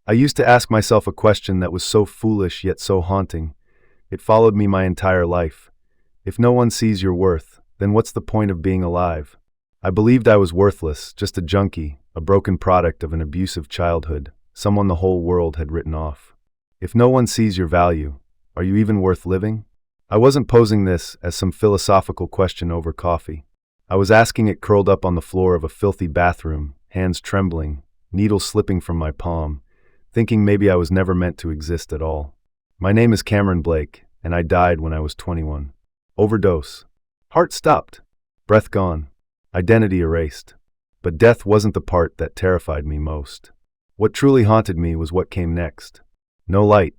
I used to ask myself a question that was so foolish yet so haunting. It followed me my entire life. If no one sees your worth, then what's the point of being alive? I believed I was worthless, just a junkie, a broken product of an abusive childhood, someone the whole world had written off. If no one sees your value, are you even worth living? I wasn't posing this as some philosophical question over coffee. I was asking it curled up on the floor of a filthy bathroom, hands trembling, needles slipping from my palm, thinking maybe I was never meant to exist at all. My name is Cameron Blake, and I died when I was 21. Overdose. Heart stopped. Breath gone. Identity erased. But death wasn't the part that terrified me most. What truly haunted me was what came next. No light.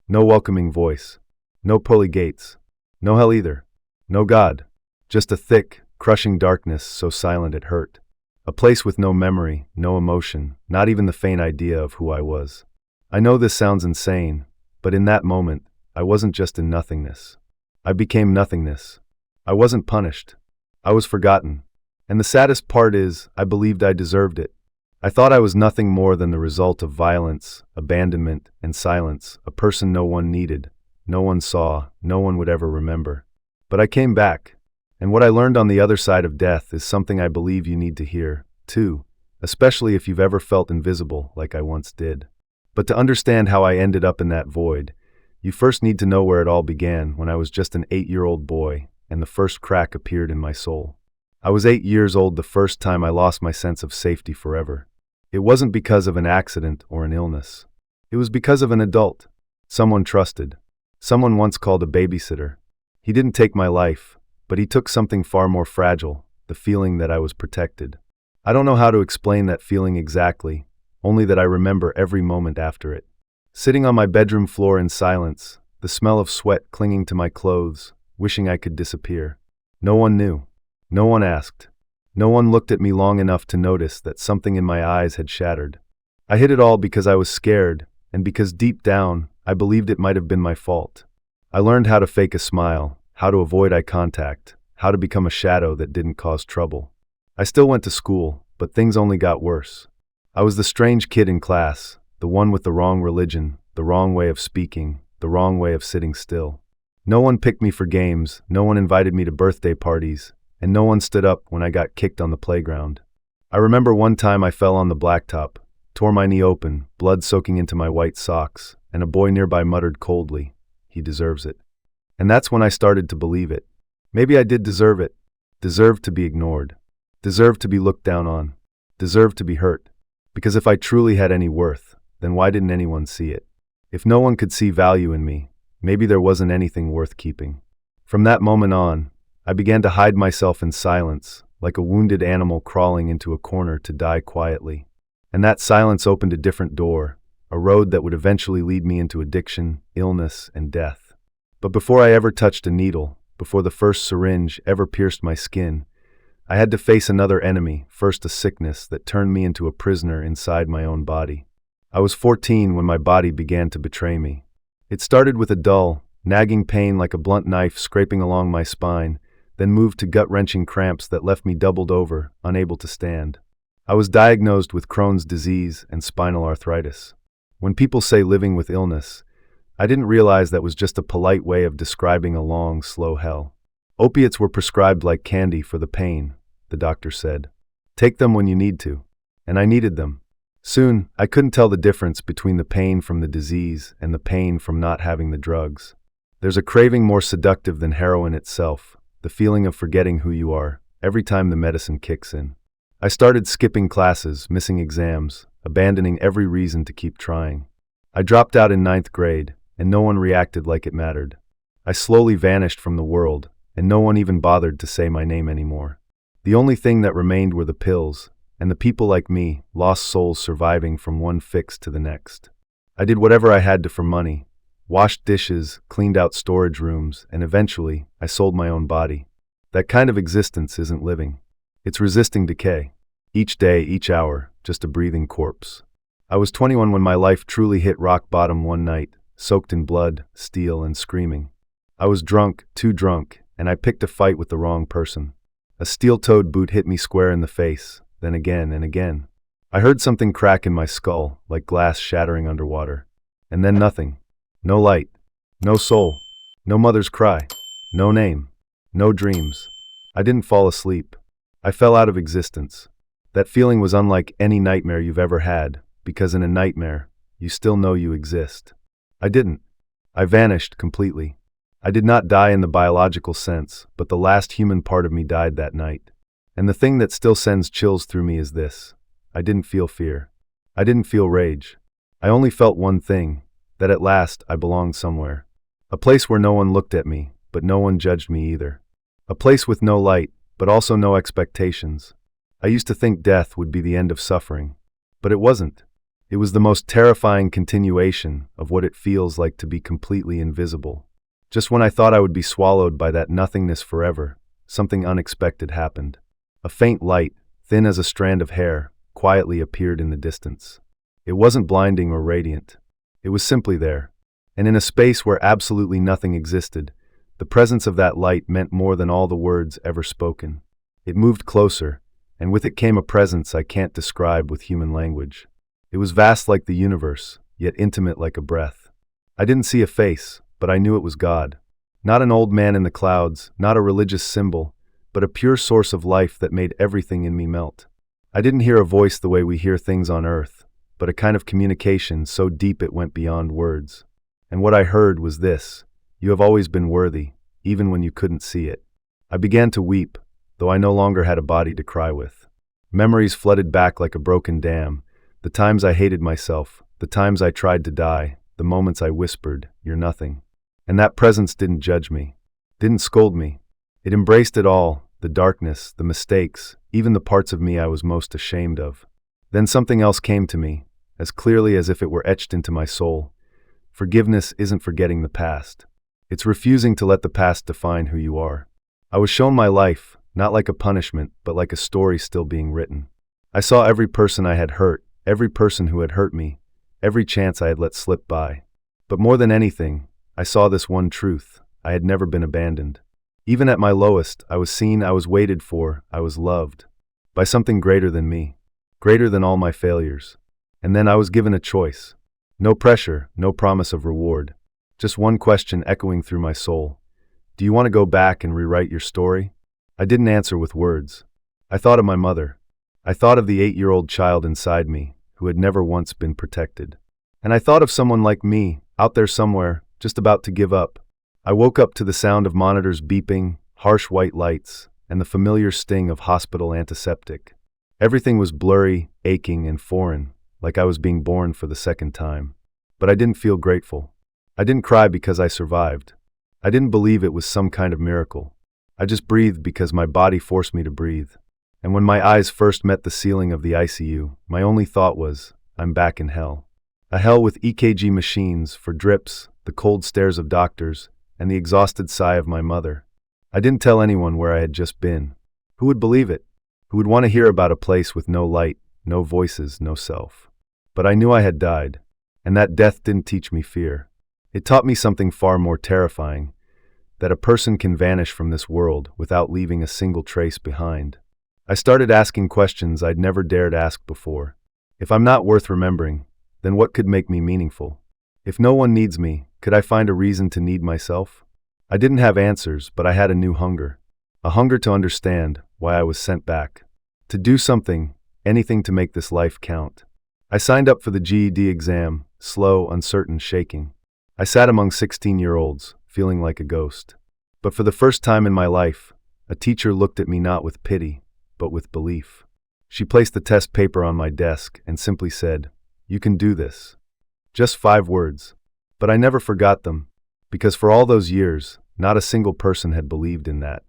No welcoming voice. No pearly gates. No hell either. No God. Just a thick, crushing darkness so silent it hurt. A place with no memory, no emotion, not even the faint idea of who I was. I know this sounds insane, but in that moment, I wasn't just in nothingness. I became nothingness. I wasn't punished. I was forgotten. And the saddest part is, I believed I deserved it. I thought I was nothing more than the result of violence, abandonment, and silence, a person no one needed, no one saw, no one would ever remember. But I came back, and what I learned on the other side of death is something I believe you need to hear, too, especially if you've ever felt invisible like I once did. But to understand how I ended up in that void, you first need to know where it all began when I was just an 8-year-old boy, and the first crack appeared in my soul. I was 8 years old the first time I lost my sense of safety forever. It wasn't because of an accident or an illness. It was because of an adult. Someone trusted. Someone once called a babysitter. He didn't take my life, but he took something far more fragile, the feeling that I was protected. I don't know how to explain that feeling exactly, only that I remember every moment after it. Sitting on my bedroom floor in silence, the smell of sweat clinging to my clothes, wishing I could disappear. No one knew. No one asked. No one looked at me long enough to notice that something in my eyes had shattered. I hid it all because I was scared, and because deep down, I believed it might have been my fault. I learned how to fake a smile, how to avoid eye contact, how to become a shadow that didn't cause trouble. I still went to school, but things only got worse. I was the strange kid in class, the one with the wrong religion, the wrong way of speaking, the wrong way of sitting still. No one picked me for games, no one invited me to birthday parties, and no one stood up when I got kicked on the playground. I remember one time I fell on the blacktop, tore my knee open, blood soaking into my white socks, and a boy nearby muttered coldly, "He deserves it." And that's when I started to believe it. Maybe I did deserve it. Deserved to be ignored. Deserved to be looked down on. Deserved to be hurt. Because if I truly had any worth, then why didn't anyone see it? If no one could see value in me, maybe there wasn't anything worth keeping. From that moment on, I began to hide myself in silence, like a wounded animal crawling into a corner to die quietly. And that silence opened a different door, a road that would eventually lead me into addiction, illness, and death. But before I ever touched a needle, before the first syringe ever pierced my skin, I had to face another enemy, first a sickness that turned me into a prisoner inside my own body. I was 14 when my body began to betray me. It started with a dull, nagging pain like a blunt knife scraping along my spine, then moved to gut-wrenching cramps that left me doubled over, unable to stand. I was diagnosed with Crohn's disease and spinal arthritis. When people say living with illness, I didn't realize that was just a polite way of describing a long, slow hell. Opiates were prescribed like candy for the pain, the doctor said. Take them when you need to. And I needed them. Soon, I couldn't tell the difference between the pain from the disease and the pain from not having the drugs. There's a craving more seductive than heroin itself, the feeling of forgetting who you are, every time the medicine kicks in. I started skipping classes, missing exams, abandoning every reason to keep trying. I dropped out in 9th grade, and no one reacted like it mattered. I slowly vanished from the world, and no one even bothered to say my name anymore. The only thing that remained were the pills, and the people like me, lost souls surviving from one fix to the next. I did whatever I had to for money, washed dishes, cleaned out storage rooms, and eventually, I sold my own body. That kind of existence isn't living. It's resisting decay. Each day, each hour, just a breathing corpse. I was 21 when my life truly hit rock bottom one night, soaked in blood, steel, and screaming. I was drunk, too drunk, and I picked a fight with the wrong person. A steel-toed boot hit me square in the face, then again and again. I heard something crack in my skull, like glass shattering underwater. And then nothing. No light. No soul. No mother's cry. No name. No dreams. I didn't fall asleep. I fell out of existence. That feeling was unlike any nightmare you've ever had, because in a nightmare, you still know you exist. I didn't. I vanished completely. I did not die in the biological sense, but the last human part of me died that night. And the thing that still sends chills through me is this. I didn't feel fear. I didn't feel rage. I only felt one thing, that at last I belonged somewhere. A place where no one looked at me, but no one judged me either. A place with no light, but also no expectations. I used to think death would be the end of suffering, but it wasn't. It was the most terrifying continuation of what it feels like to be completely invisible. Just when I thought I would be swallowed by that nothingness forever, something unexpected happened. A faint light, thin as a strand of hair, quietly appeared in the distance. It wasn't blinding or radiant. It was simply there. And in a space where absolutely nothing existed, the presence of that light meant more than all the words ever spoken. It moved closer, and with it came a presence I can't describe with human language. It was vast like the universe, yet intimate like a breath. I didn't see a face, but I knew it was God. Not an old man in the clouds, not a religious symbol, but a pure source of life that made everything in me melt. I didn't hear a voice the way we hear things on earth, but a kind of communication so deep it went beyond words. And what I heard was this: you have always been worthy, even when you couldn't see it. I began to weep, though I no longer had a body to cry with. Memories flooded back like a broken dam, the times I hated myself, the times I tried to die, the moments I whispered, "You're nothing." And that presence didn't judge me, didn't scold me. It embraced it all, the darkness, the mistakes, even the parts of me I was most ashamed of. Then something else came to me, as clearly as if it were etched into my soul. Forgiveness isn't forgetting the past. It's refusing to let the past define who you are. I was shown my life, not like a punishment, but like a story still being written. I saw every person I had hurt, every person who had hurt me, every chance I had let slip by. But more than anything, I saw this one truth: I had never been abandoned. Even at my lowest, I was seen, I was waited for, I was loved. By something greater than me, greater than all my failures. And then I was given a choice. No pressure, no promise of reward. Just one question echoing through my soul. Do you want to go back and rewrite your story? I didn't answer with words. I thought of my mother. I thought of the 8-year-old child inside me, who had never once been protected. And I thought of someone like me, out there somewhere, just about to give up. I woke up to the sound of monitors beeping, harsh white lights, and the familiar sting of hospital antiseptic. Everything was blurry, aching, and foreign, like I was being born for the second time. But I didn't feel grateful. I didn't cry because I survived. I didn't believe it was some kind of miracle. I just breathed because my body forced me to breathe. And when my eyes first met the ceiling of the ICU, my only thought was, I'm back in hell. A hell with EKG machines for drips, the cold stares of doctors, and the exhausted sigh of my mother. I didn't tell anyone where I had just been. Who would believe it? Who would want to hear about a place with no light, no voices, no self? But I knew I had died, and that death didn't teach me fear. It taught me something far more terrifying, that a person can vanish from this world without leaving a single trace behind. I started asking questions I'd never dared ask before. If I'm not worth remembering, then what could make me meaningful? If no one needs me, could I find a reason to need myself? I didn't have answers, but I had a new hunger. A hunger to understand why I was sent back. To do something, anything to make this life count. I signed up for the GED exam, slow, uncertain, shaking. I sat among 16-year-olds, feeling like a ghost. But for the first time in my life, a teacher looked at me not with pity, but with belief. She placed the test paper on my desk and simply said, "You can do this." Just 5 words. But I never forgot them, because for all those years, not a single person had believed in that.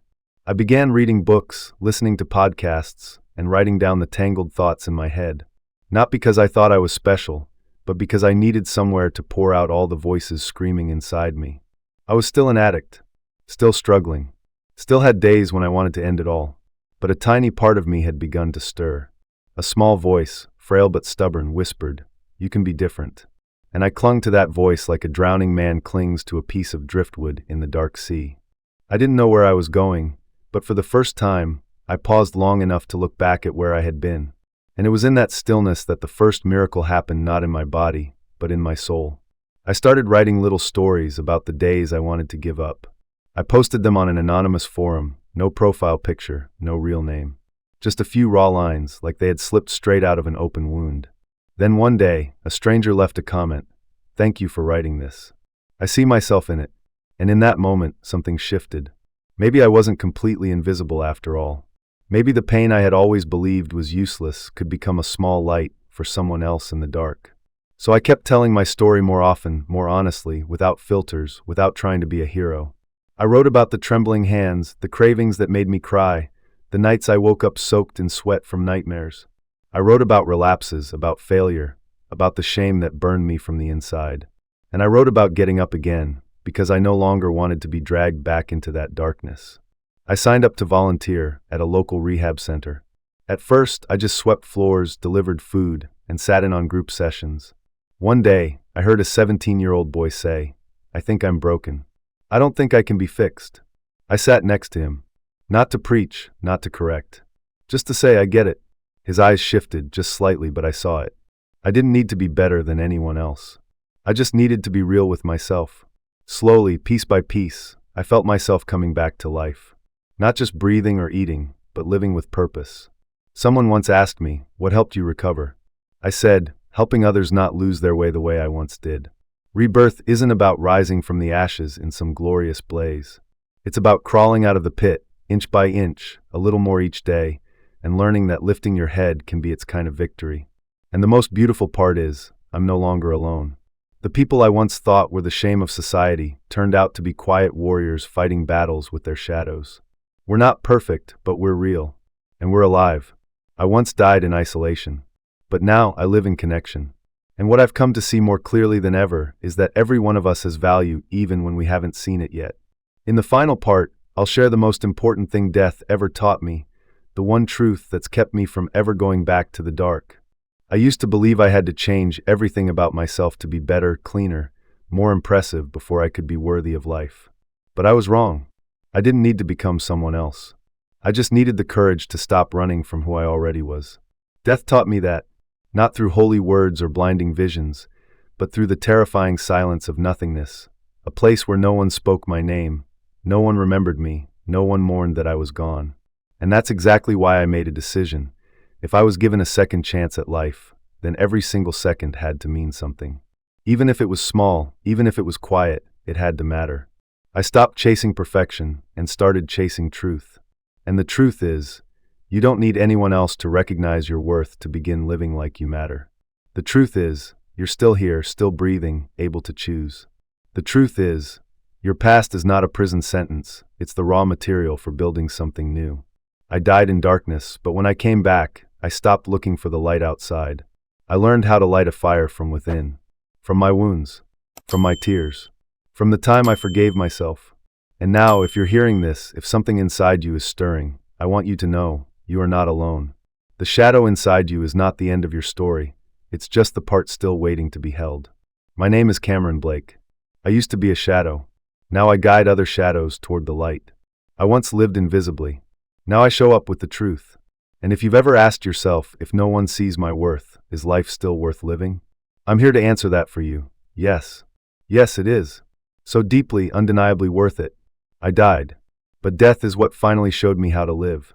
I began reading books, listening to podcasts, and writing down the tangled thoughts in my head. Not because I thought I was special, but because I needed somewhere to pour out all the voices screaming inside me. I was still an addict, still struggling, still had days when I wanted to end it all. But a tiny part of me had begun to stir. A small voice, frail but stubborn, whispered, "You can be different." And I clung to that voice like a drowning man clings to a piece of driftwood in the dark sea. I didn't know where I was going, but for the first time, I paused long enough to look back at where I had been. And it was in that stillness that the first miracle happened, not in my body, but in my soul. I started writing little stories about the days I wanted to give up. I posted them on an anonymous forum, no profile picture, no real name. Just a few raw lines, like they had slipped straight out of an open wound. Then one day, a stranger left a comment, "Thank you for writing this. I see myself in it." And in that moment, something shifted. Maybe I wasn't completely invisible after all. Maybe the pain I had always believed was useless could become a small light for someone else in the dark. So I kept telling my story more often, more honestly, without filters, without trying to be a hero. I wrote about the trembling hands, the cravings that made me cry, the nights I woke up soaked in sweat from nightmares. I wrote about relapses, about failure, about the shame that burned me from the inside. And I wrote about getting up again, because I no longer wanted to be dragged back into that darkness. I signed up to volunteer at a local rehab center. At first, I just swept floors, delivered food, and sat in on group sessions. One day, I heard a 17-year-old boy say, "I think I'm broken. I don't think I can be fixed." I sat next to him. Not to preach, not to correct. Just to say, "I get it." His eyes shifted, just slightly, but I saw it. I didn't need to be better than anyone else. I just needed to be real with myself. Slowly, piece by piece, I felt myself coming back to life. Not just breathing or eating, but living with purpose. Someone once asked me, "What helped you recover?" I said, "Helping others not lose their way the way I once did." Rebirth isn't about rising from the ashes in some glorious blaze. It's about crawling out of the pit, inch by inch, a little more each day, and learning that lifting your head can be its kind of victory. And the most beautiful part is, I'm no longer alone. The people I once thought were the shame of society turned out to be quiet warriors fighting battles with their shadows. We're not perfect, but we're real. And we're alive. I once died in isolation. But now I live in connection. And what I've come to see more clearly than ever is that every one of us has value even when we haven't seen it yet. In the final part, I'll share the most important thing death ever taught me, the one truth that's kept me from ever going back to the dark. I used to believe I had to change everything about myself to be better, cleaner, more impressive before I could be worthy of life. But I was wrong. I didn't need to become someone else. I just needed the courage to stop running from who I already was. Death taught me that, not through holy words or blinding visions, but through the terrifying silence of nothingness, a place where no one spoke my name, no one remembered me, no one mourned that I was gone. And that's exactly why I made a decision. If I was given a second chance at life, then every single second had to mean something. Even if it was small, even if it was quiet, it had to matter. I stopped chasing perfection and started chasing truth. And the truth is, you don't need anyone else to recognize your worth to begin living like you matter. The truth is, you're still here, still breathing, able to choose. The truth is, your past is not a prison sentence, it's the raw material for building something new. I died in darkness, but when I came back, I stopped looking for the light outside. I learned how to light a fire from within. From my wounds. From my tears. From the time I forgave myself. And now, if you're hearing this, if something inside you is stirring, I want you to know, you are not alone. The shadow inside you is not the end of your story. It's just the part still waiting to be held. My name is Cameron Blake. I used to be a shadow. Now I guide other shadows toward the light. I once lived invisibly. Now I show up with the truth. And if you've ever asked yourself, if no one sees my worth, is life still worth living? I'm here to answer that for you. Yes. Yes, it is. So deeply, undeniably worth it. I died. But death is what finally showed me how to live.